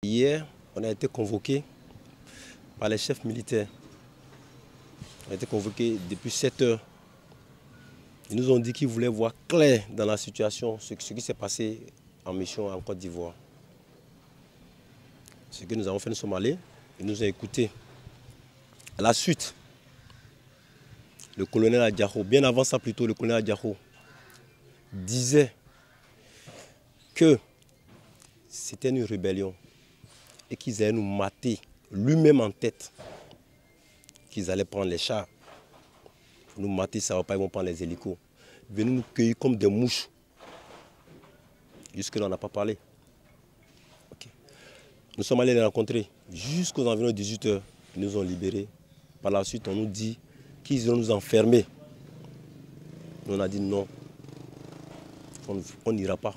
Hier, on a été convoqué par les chefs militaires. On a été convoqué depuis 7 heures. Ils nous ont dit qu'ils voulaient voir clair dans la situation ce qui s'est passé en mission en Côte d'Ivoire. Ce que nous avons fait, nous sommes allés, ils nous ont écoutés. À la suite, le colonel Adjaro, bien avant ça plutôt, le colonel Adjaro disait que c'était une rébellion et qu'ils allaient nous mater lui-même en tête, qu'ils allaient prendre les chars. Nous mater, ça ne va pas, ils vont prendre les hélicos. Venir nous cueillir comme des mouches. Jusque-là, on n'a pas parlé. Okay. Nous sommes allés les rencontrer jusqu'aux environs de 18 h. Ils nous ont libérés. Par la suite, on nous dit qu'ils vont nous enfermer. Nous, on a dit non. On n'ira pas.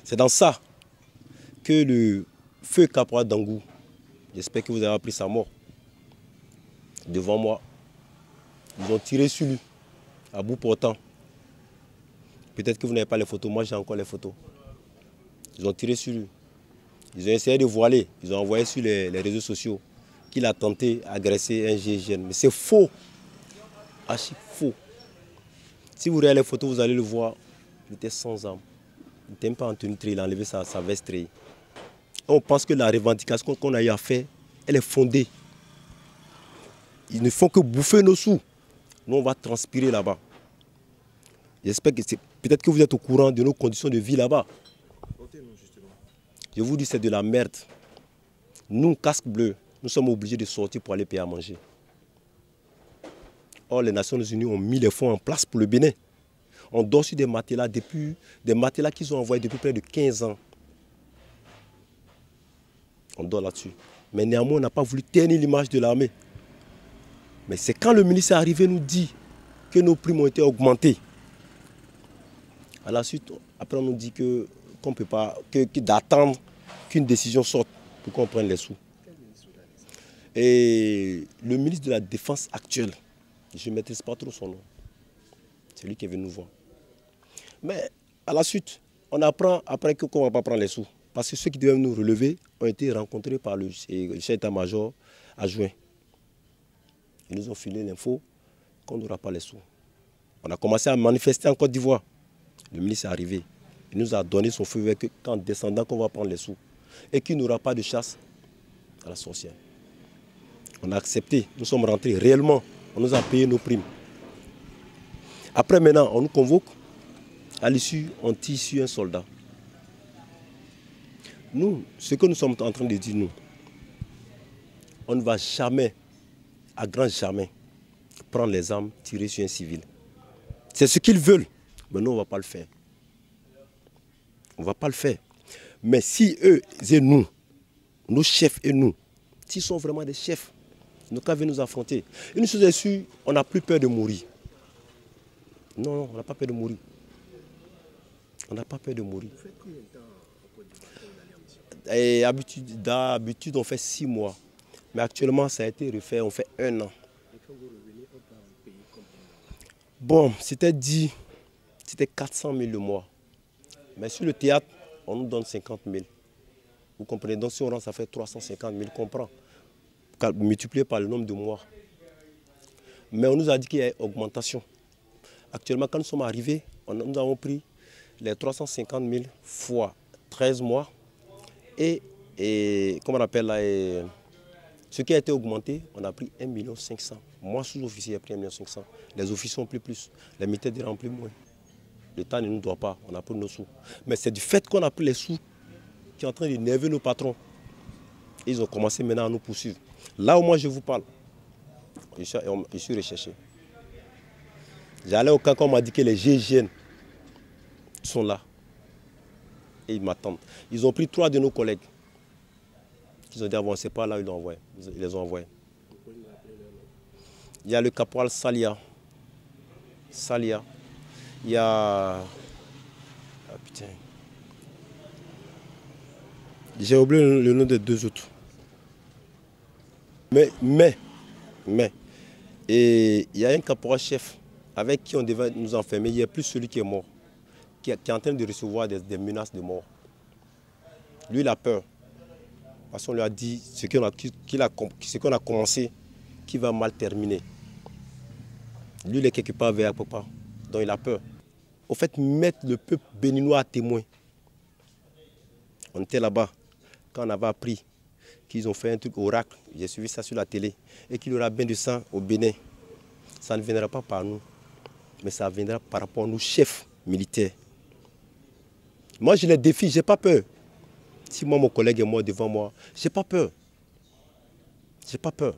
C'est dans ça que le feu caporal Dangou, j'espère que vous avez appris sa mort, devant moi, ils ont tiré sur lui, à bout portant. Peut-être que vous n'avez pas les photos, moi j'ai encore les photos. Ils ont tiré sur lui. Ils ont essayé de voiler, ils ont envoyé sur les réseaux sociaux qu'il a tenté d'agresser un GIGN. Mais c'est faux, archi faux. Si vous regardez les photos, vous allez le voir, il était sans arme. Il n'était même pas en tenue, il a enlevé sa veste. On pense que la revendication qu'on a eu à faire, elle est fondée. Ils ne font que bouffer nos sous. Nous, on va transpirer là-bas. J'espère que peut-être que vous êtes au courant de nos conditions de vie là-bas. Je vous dis, c'est de la merde. Nous, casque bleu, nous sommes obligés de sortir pour aller payer à manger. Or, les Nations Unies ont mis les fonds en place pour le Bénin. On dort sur des matelas qu'ils ont envoyés depuis près de 15 ans. On dort là-dessus. Mais néanmoins, on n'a pas voulu ternir l'image de l'armée. Mais c'est quand le ministre est arrivé nous dit que nos primes ont été augmentées. À la suite, après on nous dit qu'on ne peut pas, d'attendre qu'une décision sorte pour qu'on prenne les sous. Et le ministre de la Défense actuel, je ne maîtrise pas trop son nom. C'est lui qui est venu nous voir. Mais à la suite, on apprend après qu'on ne va pas prendre les sous. Parce que ceux qui devaient nous relever ont été rencontrés par le chef d'état-major adjoint. Ils nous ont filé l'info qu'on n'aura pas les sous. On a commencé à manifester en Côte d'Ivoire. Le ministre est arrivé. Il nous a donné son feu vert qu'en descendant qu'on va prendre les sous. Et qu'il n'y aura pas de chasse à la sorcière. On a accepté. Nous sommes rentrés réellement. On nous a payé nos primes. Après maintenant, on nous convoque. À l'issue, on tire sur un soldat. Nous, ce que nous sommes en train de dire, nous, on ne va jamais, à grand jamais, prendre les armes, tirer sur un civil. C'est ce qu'ils veulent, mais nous, on ne va pas le faire. On ne va pas le faire. Mais si eux et nous, nos chefs et nous, s'ils sont vraiment des chefs, ils n'ont qu'à venir nous affronter. Une chose est sûre, on n'a plus peur de mourir. Non, on n'a pas peur de mourir. On n'a pas peur de mourir. Vous faites combien de temps en Côte d'Ivoire? Et d'habitude, on fait 6 mois. Mais actuellement, ça a été refait, on fait 1 an. Et quand vous revenez, on va vous payer combien? Bon, c'était 400 000 le mois. Mais sur le théâtre, on nous donne 50 000. Vous comprenez? Donc si on rentre, ça fait 350 000, comprend. Multiplié par le nombre de mois. Mais on nous a dit qu'il y a augmentation. Actuellement, quand nous sommes arrivés, nous avons pris les 350 000 fois 13 mois. Et comment on appelle là, ce qui a été augmenté, on a pris 1 500 000. Moi, sous-officier, j'ai pris 1 500 000. Les officiers ont pris plus. Les militaires ont pris moins. L'État ne nous doit pas, on a pris nos sous. Mais c'est du fait qu'on a pris les sous qui est en train d'énerver nos patrons. Et ils ont commencé maintenant à nous poursuivre. Là où moi je vous parle, je suis recherché. J'allais au camp, on m'a dit que les GIGN sont là. Et ils m'attendent. Ils ont pris 3 de nos collègues. Ils ont dit, avancez pas là, ils les ont envoyés. Il y a le caporal Salia. Il y a... Ah putain. J'ai oublié le nom des 2 autres. Et il y a un caporal chef avec qui on devait nous enfermer. Il n'y a plus celui qui est mort, qui est en train de recevoir des menaces de mort. Lui, il a peur. Parce qu'on lui a dit ce qu'on a commencé qui va mal terminer. Lui, il est quelque part vers papa, donc il a peur. Au fait, mettre le peuple béninois à témoin. On était là-bas, quand on avait appris qu'ils ont fait un truc oracle, j'ai suivi ça sur la télé, et qu'il y aura bien de sang au Bénin. Ça ne viendra pas par nous, mais ça viendra par rapport à nos chefs militaires. Moi, je les défie, je n'ai pas peur. Si moi, mon collègue est mort devant moi, je n'ai pas peur. Je n'ai pas peur.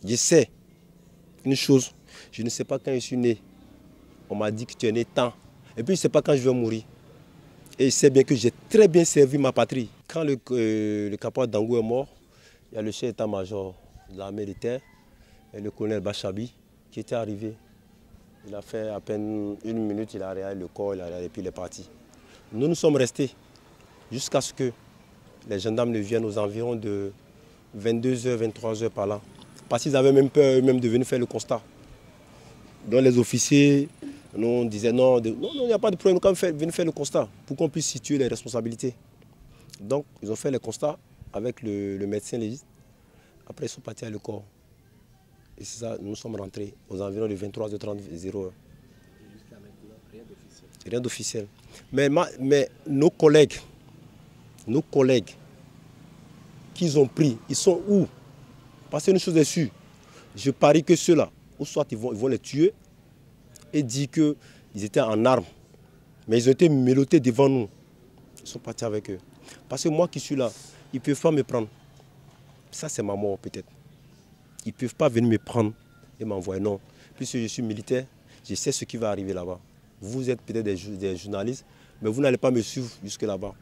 Je sais une chose, je ne sais pas quand je suis né. On m'a dit que tu es né tant. Et puis je ne sais pas quand je vais mourir. Et je sais bien que j'ai très bien servi ma patrie. Quand le caporal Dangou est mort, il y a le chef d'état-major de l'armée de terre et le colonel Bachabi qui était arrivé. Il a fait à peine 1 minute, il a regardé le corps, et puis il est parti. Nous sommes restés jusqu'à ce que les gendarmes ne viennent aux environs de 22h, 23h par là. Parce qu'ils avaient même peur eux-mêmes de venir faire le constat. Donc les officiers nous disaient non, il n'y a pas de problème, quand venez faire le constat pour qu'on puisse situer les responsabilités. Donc ils ont fait le constat avec le médecin légiste. Après ils sont partis à le corps. Et c'est ça, nous sommes rentrés aux environs de 23h30, 0h. Jusqu'à maintenant, rien d'officiel. Rien d'officiel. Mais nos collègues qu'ils ont pris, ils sont où? Parce qu'une chose est sûre, je parie que ceux-là, ou soit ils vont les tuer et dire qu'ils étaient en armes. Mais ils ont été mélottés devant nous. Ils sont partis avec eux. Parce que moi qui suis là, ils ne peuvent pas me prendre. Ça, c'est ma mort peut-être. Ils ne peuvent pas venir me prendre et m'envoyer. Non. Puisque je suis militaire, je sais ce qui va arriver là-bas. Vous êtes peut-être des journalistes, mais vous n'allez pas me suivre jusque là-bas.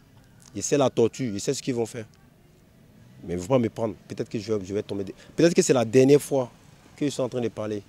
Je sais la torture, je sais ce qu'ils vont faire. Mais ils ne vont pas me prendre. Peut-être que je vais tomber. Peut-être que c'est la dernière fois que je suis en train de parler.